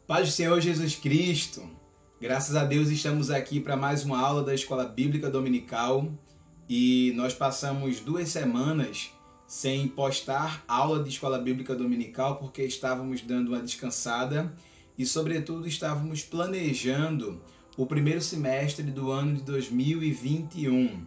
Paz do Senhor Jesus Cristo, graças a Deus estamos aqui para mais uma aula da Escola Bíblica Dominical e nós passamos 2 semanas sem postar aula de Escola Bíblica Dominical porque estávamos dando uma descansada e, sobretudo, estávamos planejando o primeiro semestre do ano de 2021.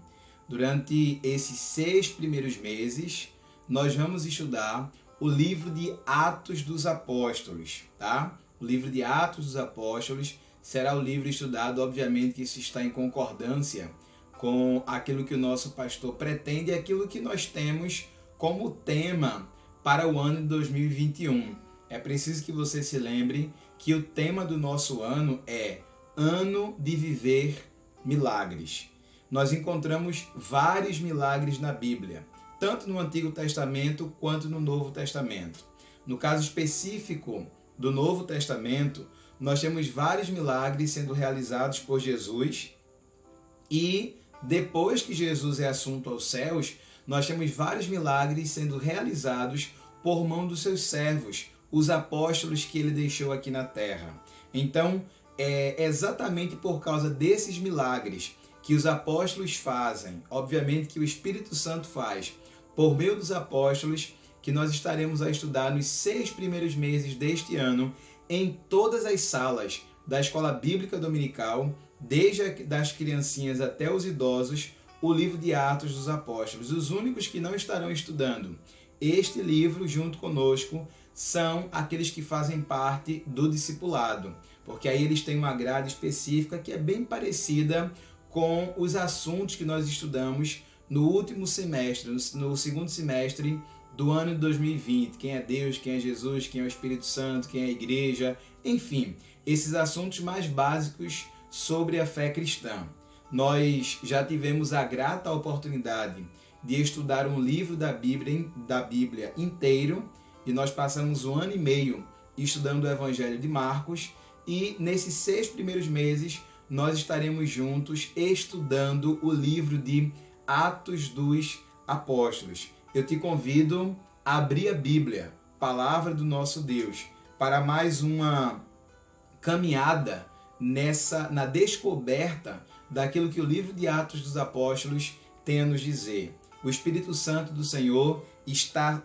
Durante esses 6 primeiros meses, nós vamos estudar o livro de Atos dos Apóstolos, tá? O livro de Atos dos Apóstolos será o livro estudado, obviamente que isso está em concordância com aquilo que o nosso pastor pretende e aquilo que nós temos como tema para o ano de 2021. É preciso que você se lembre que o tema do nosso ano é Ano de Viver Milagres. Nós encontramos vários milagres na Bíblia, tanto no Antigo Testamento quanto no Novo Testamento. No caso específico do Novo Testamento, nós temos vários milagres sendo realizados por Jesus e depois que Jesus é assunto aos céus, nós temos vários milagres sendo realizados por mão dos seus servos, os apóstolos que ele deixou aqui na terra. Então, é exatamente por causa desses milagres que os apóstolos fazem, obviamente que o Espírito Santo faz, por meio dos apóstolos, que nós estaremos a estudar nos 6 primeiros meses deste ano, em todas as salas da Escola Bíblica Dominical, desde das criancinhas até os idosos, o livro de Atos dos Apóstolos. Os únicos que não estarão estudando este livro junto conosco são aqueles que fazem parte do discipulado, porque aí eles têm uma grade específica que é bem parecida com os assuntos que nós estudamos no último semestre, no segundo semestre do ano de 2020, quem é Deus, quem é Jesus, quem é o Espírito Santo, quem é a igreja, enfim, esses assuntos mais básicos sobre a fé cristã. Nós já tivemos a grata oportunidade de estudar um livro da Bíblia inteiro e nós passamos 1 ano e meio estudando o Evangelho de Marcos e nesses 6 primeiros meses nós estaremos juntos estudando o livro de Atos dos Apóstolos. Eu te convido a abrir a Bíblia, palavra do nosso Deus, para mais uma caminhada na descoberta daquilo que o livro de Atos dos Apóstolos tem a nos dizer. O Espírito Santo do Senhor está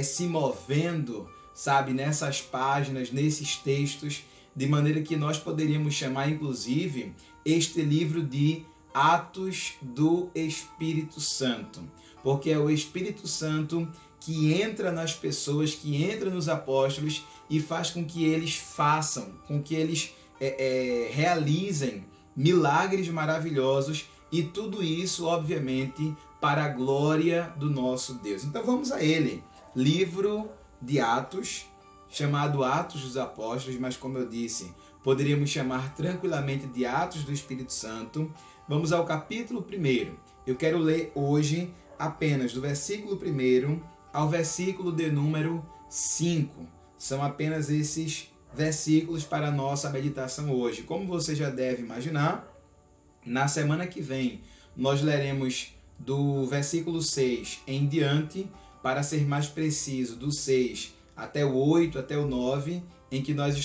se movendo, sabe, nessas páginas, nesses textos, de maneira que nós poderíamos chamar, inclusive, este livro de Atos do Espírito Santo, porque é o Espírito Santo que entra nas pessoas, que entra nos apóstolos e faz com que eles façam, com que eles realizem milagres maravilhosos e tudo isso, obviamente, para a glória do nosso Deus. Então vamos a ele, livro de Atos, chamado Atos dos Apóstolos, mas como eu disse, poderíamos chamar tranquilamente de Atos do Espírito Santo. Vamos ao capítulo 1. Eu quero ler hoje apenas do versículo 1 ao versículo de número 5. São apenas esses versículos para a nossa meditação hoje. Como você já deve imaginar, na semana que vem nós leremos do versículo 6 em diante, para ser mais preciso, do 6 até o 8, até o 9, em que nós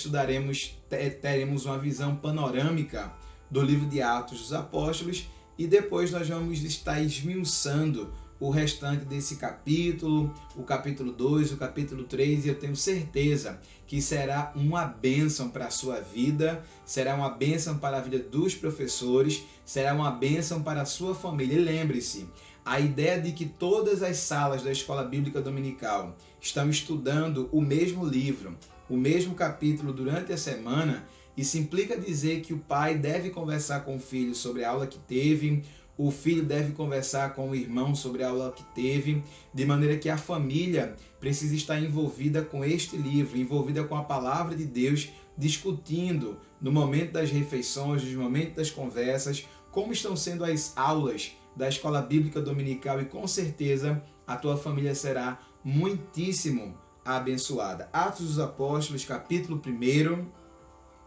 teremos uma visão panorâmica do livro de Atos dos Apóstolos e depois nós vamos estar esmiuçando o restante desse capítulo, o capítulo 2, o capítulo 3, e eu tenho certeza que será uma bênção para a sua vida, será uma bênção para a vida dos professores, será uma bênção para a sua família. E lembre-se, a ideia de que todas as salas da Escola Bíblica Dominical estão estudando o mesmo livro, o mesmo capítulo durante a semana, isso implica dizer que o pai deve conversar com o filho sobre a aula que teve, o filho deve conversar com o irmão sobre a aula que teve, de maneira que a família precisa estar envolvida com este livro, envolvida com a palavra de Deus, discutindo no momento das refeições, no momento das conversas, como estão sendo as aulas da Escola Bíblica Dominical e com certeza a tua família será muitíssimo abençoada. Atos dos Apóstolos, capítulo 1,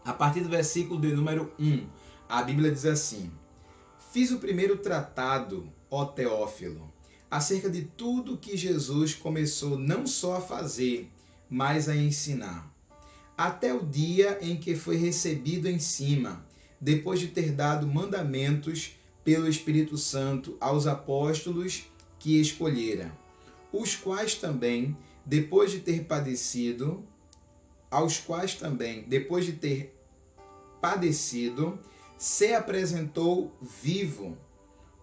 a partir do versículo de número 1, a Bíblia diz assim: Fiz o primeiro tratado, ó Teófilo, acerca de tudo que Jesus começou não só a fazer, mas a ensinar, até o dia em que foi recebido em cima, depois de ter dado mandamentos pelo Espírito Santo aos apóstolos que escolhera, os quais também, depois de ter padecido, se apresentou vivo,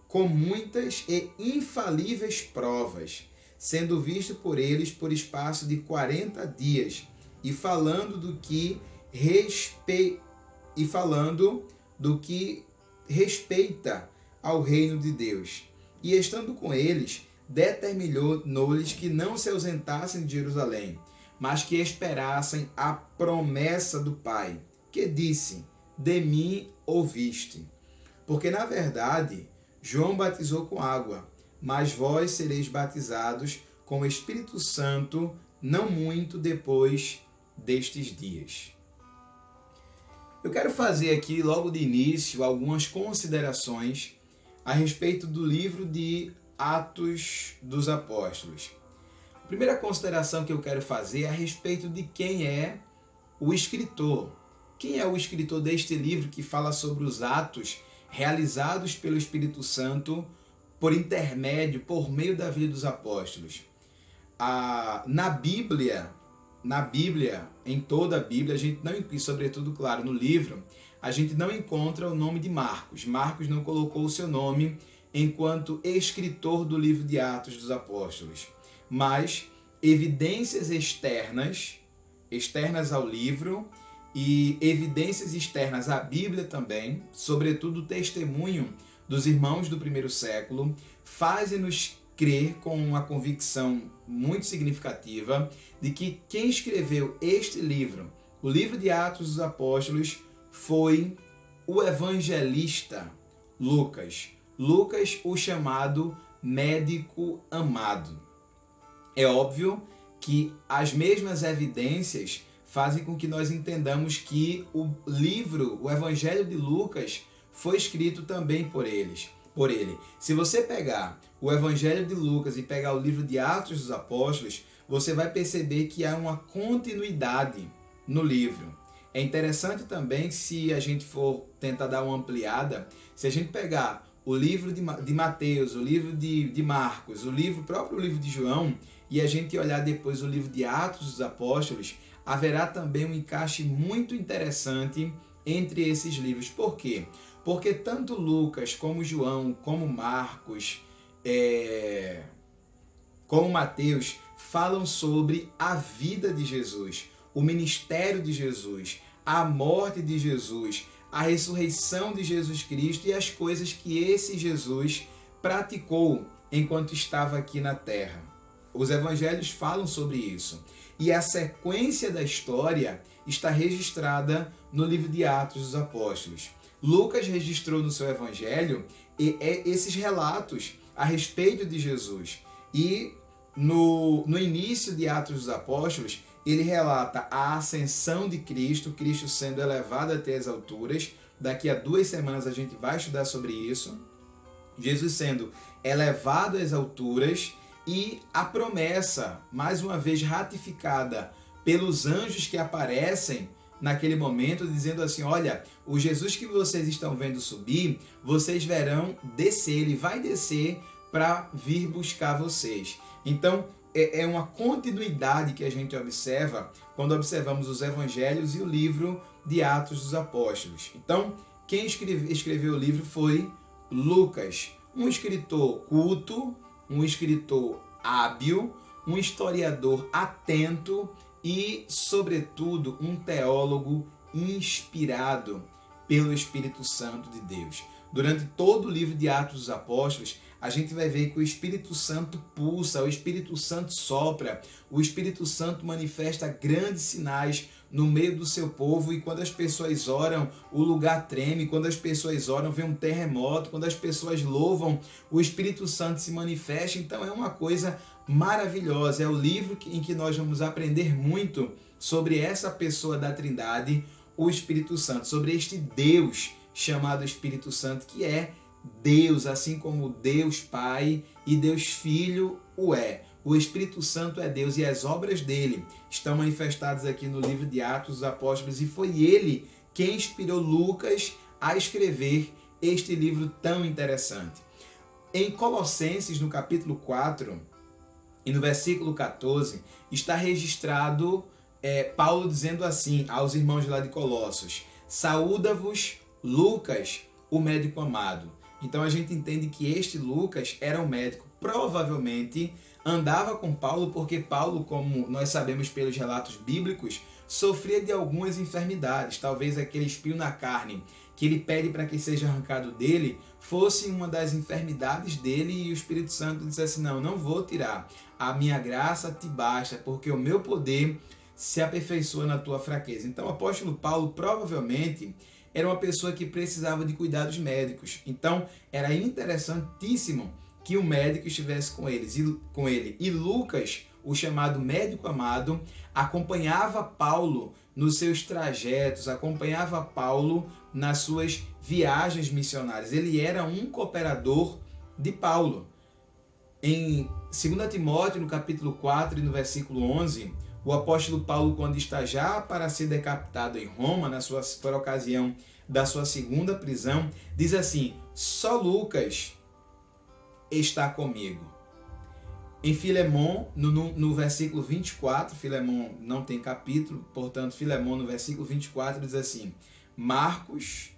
com muitas e infalíveis provas, sendo visto por eles por espaço de 40 dias, e falando do que respeita ao reino de Deus. E estando com eles, determinou-lhes que não se ausentassem de Jerusalém, mas que esperassem a promessa do Pai, que disse: de mim ouviste. Porque, na verdade, João batizou com água, mas vós sereis batizados com o Espírito Santo não muito depois destes dias. Eu quero fazer aqui, logo de início, algumas considerações a respeito do livro de Atos dos Apóstolos. A primeira consideração que eu quero fazer é a respeito de quem é o escritor. Quem é o escritor deste livro que fala sobre os atos realizados pelo Espírito Santo por meio da vida dos apóstolos? Na Bíblia, em toda a Bíblia, a gente não, e sobretudo, claro, no livro, a gente não encontra o nome de Marcos. Marcos não colocou o seu nome enquanto escritor do livro de Atos dos Apóstolos. Mas evidências externas ao livro e evidências externas à Bíblia também, sobretudo o testemunho dos irmãos do primeiro século, fazem-nos crer com uma convicção muito significativa de que quem escreveu este livro, o livro de Atos dos Apóstolos, foi o evangelista Lucas. Lucas, o chamado médico amado. É óbvio que as mesmas evidências fazem com que nós entendamos que o Evangelho de Lucas, foi escrito também por ele. Se você pegar o Evangelho de Lucas e pegar o livro de Atos dos Apóstolos, você vai perceber que há uma continuidade no livro. É interessante também, se a gente for tentar dar uma ampliada, se a gente pegar o livro de Mateus, o livro de Marcos, o próprio livro de João, e a gente olhar depois o livro de Atos dos Apóstolos, haverá também um encaixe muito interessante entre esses livros. Por quê? Porque tanto Lucas, como João, como Marcos, como Mateus, falam sobre a vida de Jesus, o ministério de Jesus, a morte de Jesus, a ressurreição de Jesus Cristo e as coisas que esse Jesus praticou enquanto estava aqui na terra. Os evangelhos falam sobre isso. E a sequência da história está registrada no livro de Atos dos Apóstolos. Lucas registrou no seu evangelho esses relatos a respeito de Jesus. E no início de Atos dos Apóstolos, ele relata a ascensão de Cristo, Cristo sendo elevado até as alturas. Daqui a 2 semanas a gente vai estudar sobre isso. Jesus sendo elevado às alturas e a promessa, mais uma vez ratificada pelos anjos que aparecem naquele momento, dizendo assim: olha, o Jesus que vocês estão vendo subir, vocês verão descer, ele vai descer para vir buscar vocês. Então, é uma continuidade que a gente observa quando observamos os evangelhos e o livro de Atos dos Apóstolos. Então, quem escreveu o livro foi Lucas, um escritor culto, um escritor hábil, um historiador atento e, sobretudo, um teólogo inspirado pelo Espírito Santo de Deus. Durante todo o livro de Atos dos Apóstolos, a gente vai ver que o Espírito Santo pulsa, o Espírito Santo sopra, o Espírito Santo manifesta grandes sinais no meio do seu povo, e quando as pessoas oram, o lugar treme, quando as pessoas oram, vem um terremoto, quando as pessoas louvam, o Espírito Santo se manifesta. Então é uma coisa maravilhosa, é o livro em que nós vamos aprender muito sobre essa pessoa da Trindade, o Espírito Santo, sobre este Deus chamado Espírito Santo, que é Deus, assim como Deus Pai e Deus Filho o é. O Espírito Santo é Deus e as obras dele estão manifestadas aqui no livro de Atos dos Apóstolos, e foi ele quem inspirou Lucas a escrever este livro tão interessante. Em Colossenses, no capítulo 4 e no versículo 14, está registrado Paulo dizendo assim aos irmãos lá de Colossos: saúda-vos Lucas, o médico amado. Então a gente entende que este Lucas era um médico, provavelmente andava com Paulo, porque Paulo, como nós sabemos pelos relatos bíblicos, sofria de algumas enfermidades. Talvez aquele espinho na carne que ele pede para que seja arrancado dele fosse uma das enfermidades dele, e o Espírito Santo disse assim: não vou tirar, a minha graça te basta, porque o meu poder se aperfeiçoa na tua fraqueza. Então o apóstolo Paulo provavelmente era uma pessoa que precisava de cuidados médicos. Então era interessantíssimo que o médico estivesse com ele. E Lucas, o chamado médico amado, acompanhava Paulo nos seus trajetos, acompanhava Paulo nas suas viagens missionárias. Ele era um cooperador de Paulo. Em 2 Timóteo, no capítulo 4 e no versículo 11, o apóstolo Paulo, quando está já para ser decapitado em Roma, por ocasião da sua segunda prisão, diz assim: só Lucas está comigo. Em Filemon, no versículo 24, Filemon não tem capítulo, portanto, Filemon no versículo 24 diz assim: Marcos,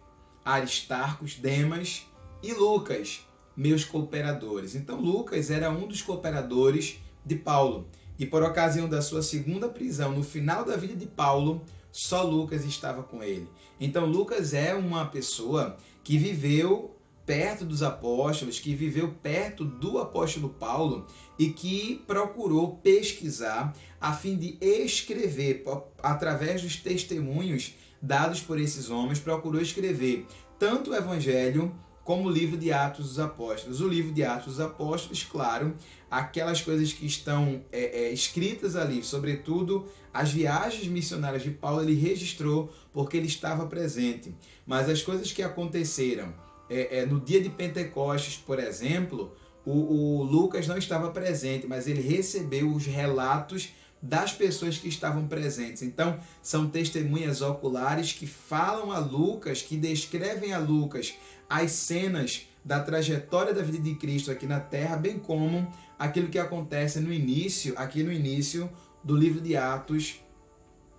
Aristarcos, Demas e Lucas, meus cooperadores. Então, Lucas era um dos cooperadores de Paulo. E por ocasião da sua segunda prisão, no final da vida de Paulo, só Lucas estava com ele. Então, Lucas é uma pessoa que viveu perto dos apóstolos, que viveu perto do apóstolo Paulo e que procurou pesquisar a fim de escrever, através dos testemunhos dados por esses homens, procurou escrever tanto o Evangelho como o livro de Atos dos Apóstolos. O livro de Atos dos Apóstolos, claro, aquelas coisas que estão escritas ali, sobretudo as viagens missionárias de Paulo, ele registrou porque ele estava presente. Mas as coisas que aconteceram no dia de Pentecostes, por exemplo, o Lucas não estava presente, mas ele recebeu os relatos das pessoas que estavam presentes. Então, são testemunhas oculares que falam a Lucas, que descrevem a Lucas as cenas da trajetória da vida de Cristo aqui na Terra, bem como aquilo que acontece aqui no início do livro de Atos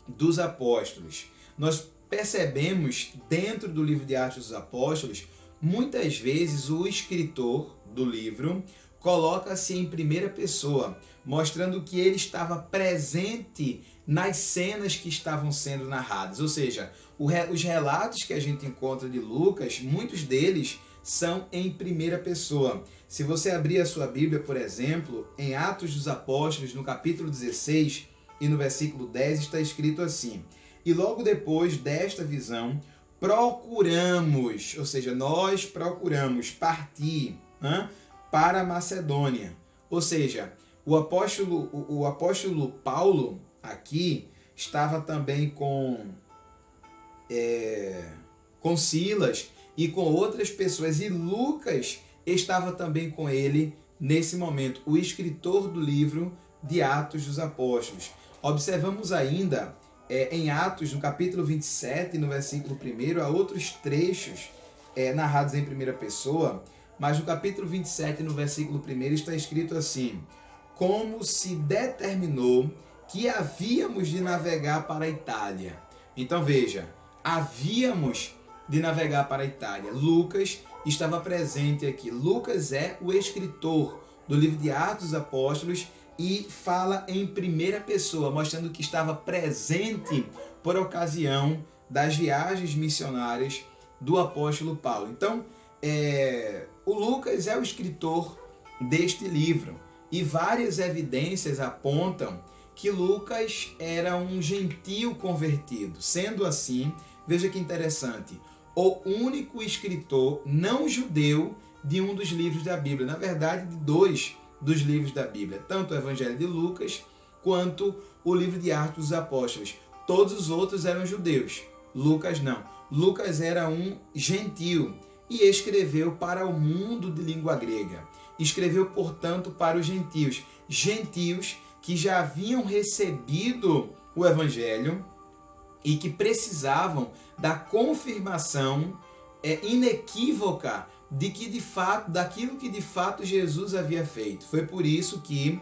dos Apóstolos. Nós percebemos dentro do livro de Atos dos Apóstolos, muitas vezes o escritor do livro coloca-se em primeira pessoa, mostrando que ele estava presente nas cenas que estavam sendo narradas. Ou seja, os relatos que a gente encontra de Lucas, muitos deles são em primeira pessoa. Se você abrir a sua Bíblia, por exemplo, em Atos dos Apóstolos, no capítulo 16 e no versículo 10, está escrito assim: e logo depois desta visão, ou seja, nós procuramos partir para a Macedônia. Ou seja, o apóstolo Paulo aqui estava também com Silas e com outras pessoas, e Lucas estava também com ele nesse momento, o escritor do livro de Atos dos Apóstolos. Observamos ainda em Atos, no capítulo 27, no versículo 1, há outros trechos narrados em primeira pessoa, mas no capítulo 27, no versículo 1, está escrito assim: como se determinou que havíamos de navegar para a Itália. Então veja, havíamos de navegar para a Itália. Lucas estava presente aqui. Lucas é o escritor do livro de Atos dos Apóstolos e fala em primeira pessoa, mostrando que estava presente por ocasião das viagens missionárias do apóstolo Paulo. Então, o Lucas é o escritor deste livro e várias evidências apontam que Lucas era um gentio convertido. Sendo assim, veja que interessante, o único escritor não judeu de um dos livros da Bíblia, na verdade de dois dos livros da Bíblia, tanto o Evangelho de Lucas quanto o livro de Atos dos Apóstolos. Todos os outros eram judeus, Lucas não. Lucas era um gentio e escreveu para o mundo de língua grega. escreveu, portanto, para os gentios. Gentios que já haviam recebido o Evangelho e que precisavam da confirmação inequívoca daquilo que de fato Jesus havia feito. Foi por isso que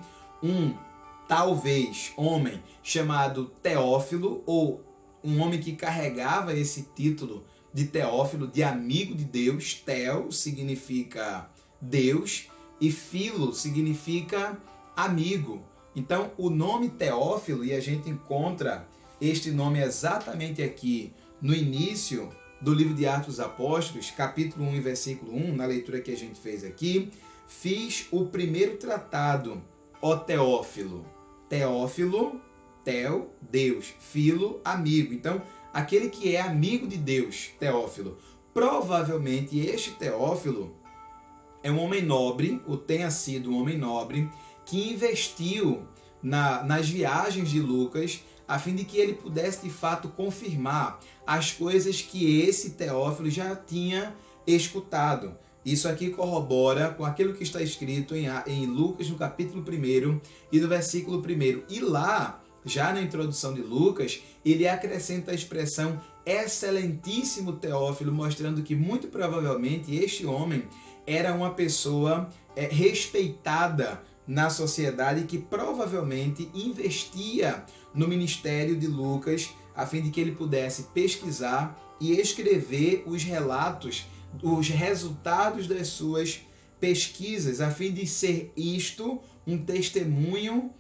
talvez homem chamado Teófilo, ou um homem que carregava esse título de Teófilo, de amigo de Deus. Teo significa Deus e filo significa amigo. Então o nome Teófilo, e a gente encontra este nome exatamente aqui no início do livro de Atos dos Apóstolos, capítulo 1 e versículo 1, na leitura que a gente fez aqui: fiz o primeiro tratado, ó Teófilo. Teófilo, Teo, Deus, filo, amigo. Então, aquele que é amigo de Deus, Teófilo. Provavelmente este Teófilo é um homem nobre, ou tenha sido um homem nobre, que investiu nas viagens de Lucas, a fim de que ele pudesse de fato confirmar as coisas que esse Teófilo já tinha escutado. Isso aqui corrobora com aquilo que está escrito em Lucas, no capítulo 1 e no versículo 1. E lá, já na introdução de Lucas, ele acrescenta a expressão excelentíssimo Teófilo, mostrando que muito provavelmente este homem era uma pessoa respeitada na sociedade, que provavelmente investia no ministério de Lucas, a fim de que ele pudesse pesquisar e escrever os relatos, os resultados das suas pesquisas, a fim de ser isto um testemunho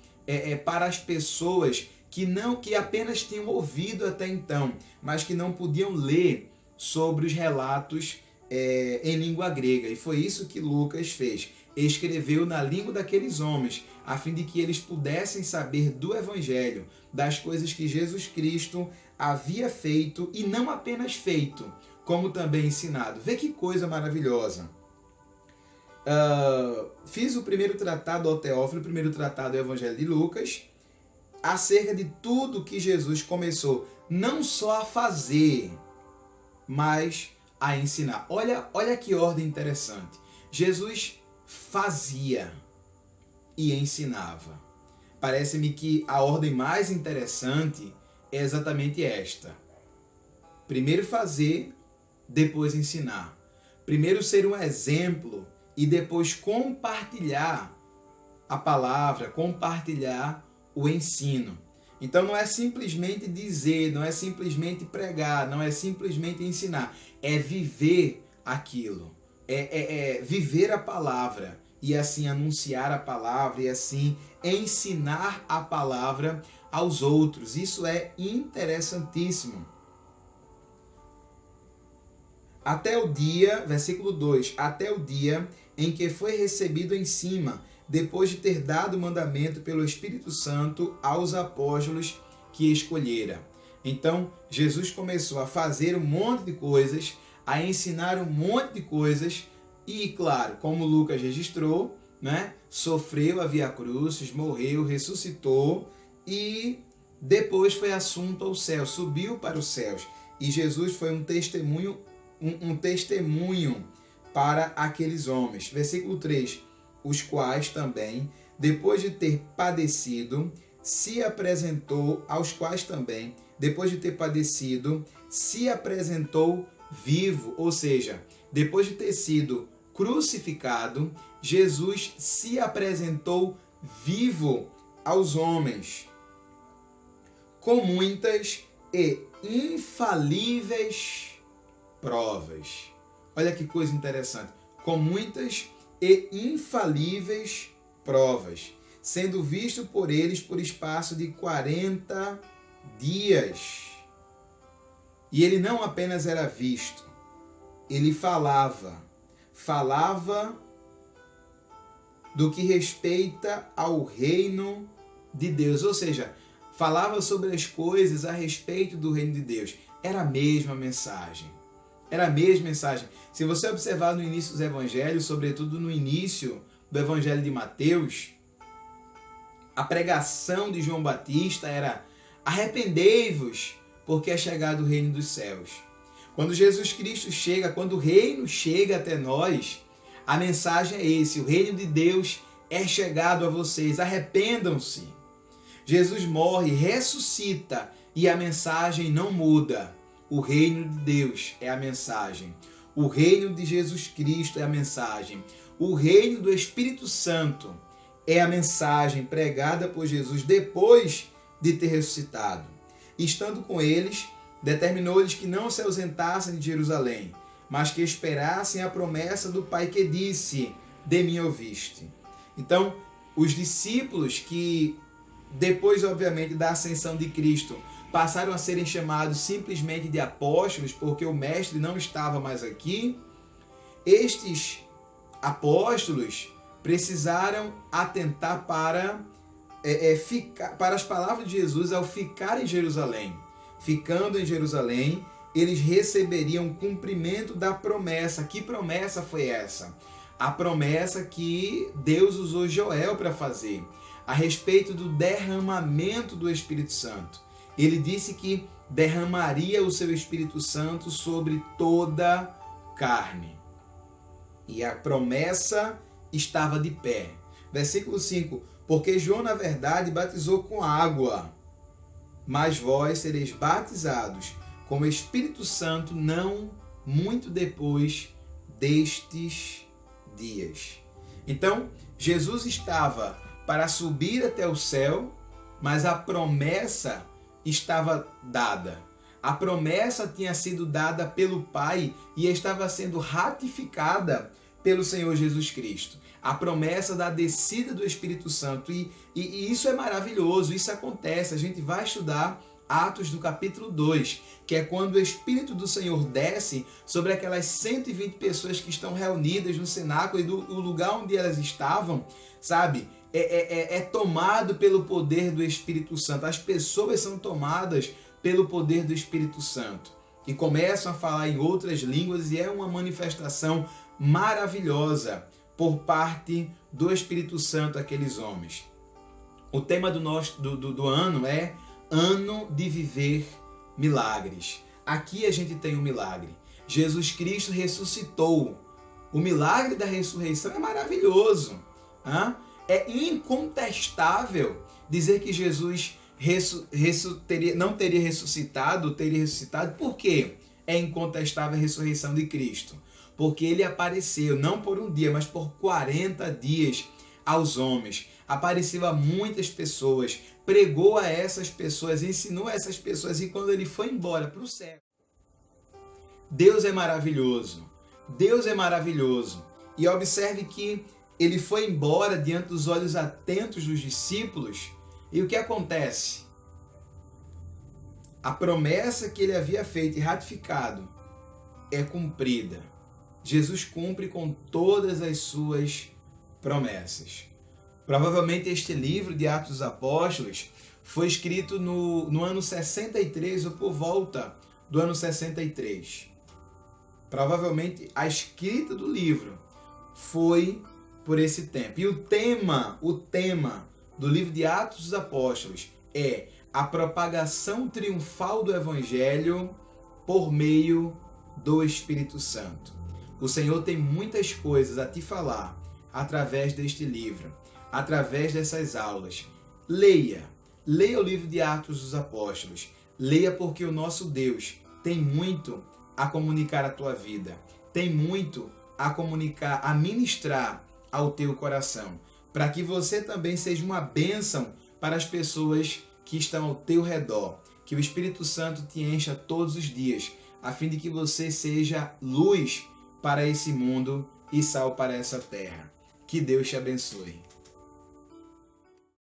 para as pessoas que apenas tinham ouvido até então, mas que não podiam ler sobre os relatos em língua grega. E foi isso que Lucas fez. Escreveu na língua daqueles homens, a fim de que eles pudessem saber do Evangelho, das coisas que Jesus Cristo havia feito, e não apenas feito, como também ensinado. Vê que coisa maravilhosa. Fiz o primeiro tratado ao Teófilo, o primeiro tratado do Evangelho de Lucas, acerca de tudo que Jesus começou não só a fazer, mas a ensinar. Olha que ordem interessante. Jesus fazia e ensinava. Parece-me que a ordem mais interessante é exatamente esta. Primeiro fazer, depois ensinar. Primeiro ser um exemplo e depois compartilhar a palavra, compartilhar o ensino. Então não é simplesmente dizer, não é simplesmente pregar, não é simplesmente ensinar. É viver aquilo. É viver a palavra e assim anunciar a palavra e assim ensinar a palavra aos outros. Isso é interessantíssimo. Até o dia, versículo 2, até o dia em que foi recebido em cima, depois de ter dado mandamento pelo Espírito Santo aos apóstolos que escolhera. Então, Jesus começou a fazer um monte de coisas, a ensinar um monte de coisas e, claro, como Lucas registrou, né, sofreu a via crucis, morreu, ressuscitou e depois foi assunto ao céu, subiu para os céus. E Jesus foi um testemunho para aqueles homens. Versículo 3, os quais também, depois de ter padecido, se apresentou, aos quais também, depois de ter padecido, se apresentou vivo, ou seja, depois de ter sido crucificado, Jesus se apresentou vivo aos homens, com muitas e infalíveis provas. Olha que coisa interessante. Com muitas e infalíveis provas, sendo visto por eles por espaço de 40 dias. E ele não apenas era visto, ele falava do que respeita ao reino de Deus, ou seja, falava sobre as coisas a respeito do reino de Deus. Era a mesma mensagem. Era a mesma mensagem. Se você observar no início dos evangelhos, sobretudo no início do evangelho de Mateus, a pregação de João Batista era: arrependei-vos, porque é chegado o reino dos céus. Quando Jesus Cristo chega, quando o reino chega até nós, A mensagem é esse: o reino de Deus é chegado a vocês, arrependam-se. Jesus morre, ressuscita e a mensagem não muda. O reino de Deus é a mensagem. O reino de Jesus Cristo é a mensagem. O reino do Espírito Santo é a mensagem pregada por Jesus depois de ter ressuscitado. Estando com eles, determinou-lhes que não se ausentassem de Jerusalém, mas que esperassem a promessa do Pai que disse: de mim ouviste. Então, os discípulos que, depois, obviamente, da ascensão de Cristo, passaram a serem chamados simplesmente de apóstolos, porque o Mestre não estava mais aqui, estes apóstolos precisaram atentar para as palavras de Jesus ao ficar em Jerusalém. Ficando em Jerusalém, eles receberiam cumprimento da promessa. Que promessa foi essa? A promessa que Deus usou Joel para fazer, a respeito do derramamento do Espírito Santo. Ele disse que derramaria o seu Espírito Santo sobre toda carne. E a promessa estava de pé. Versículo 5. Porque João, na verdade, batizou com água, mas vós sereis batizados com o Espírito Santo não muito depois destes dias. Então, Jesus estava para subir até o céu, mas a promessa estava dada. A promessa tinha sido dada pelo Pai e estava sendo ratificada pelo Senhor Jesus Cristo. A promessa da descida do Espírito Santo. E isso é maravilhoso, isso acontece. A gente vai estudar Atos do capítulo 2, que é quando o Espírito do Senhor desce sobre aquelas 120 pessoas que estão reunidas no cenáculo, e do lugar onde elas estavam, sabe? É tomado pelo poder do Espírito Santo. As pessoas são tomadas pelo poder do Espírito Santo e começam a falar em outras línguas, e é uma manifestação maravilhosa por parte do Espírito Santo àqueles homens. O tema do ano é Ano de Viver Milagres. Aqui a gente tem um milagre. Jesus Cristo ressuscitou. O milagre da ressurreição é maravilhoso. É incontestável dizer que Jesus não teria ressuscitado. Por quê? É incontestável a ressurreição de Cristo. Porque ele apareceu, não por um dia, mas por 40 dias aos homens. Apareceu a muitas pessoas, pregou a essas pessoas, ensinou a essas pessoas, e quando ele foi embora para o céu. Deus é maravilhoso. Deus é maravilhoso. E observe que ele foi embora diante dos olhos atentos dos discípulos. E o que acontece? A promessa que ele havia feito e ratificado é cumprida. Jesus cumpre com todas as suas promessas. Provavelmente este livro de Atos dos Apóstolos foi escrito no ano 63 ou por volta do ano 63. Provavelmente a escrita do livro foi por esse tempo. E o tema do livro de Atos dos Apóstolos é a propagação triunfal do Evangelho por meio do Espírito Santo. O Senhor tem muitas coisas a te falar através deste livro, através dessas aulas. Leia o livro de Atos dos Apóstolos. Leia, porque o nosso Deus tem muito a comunicar à tua vida, tem muito a comunicar, a ministrar ao teu coração, para que você também seja uma bênção para as pessoas que estão ao teu redor. Que o Espírito Santo te encha todos os dias, a fim de que você seja luz para esse mundo e sal para essa terra. Que Deus te abençoe.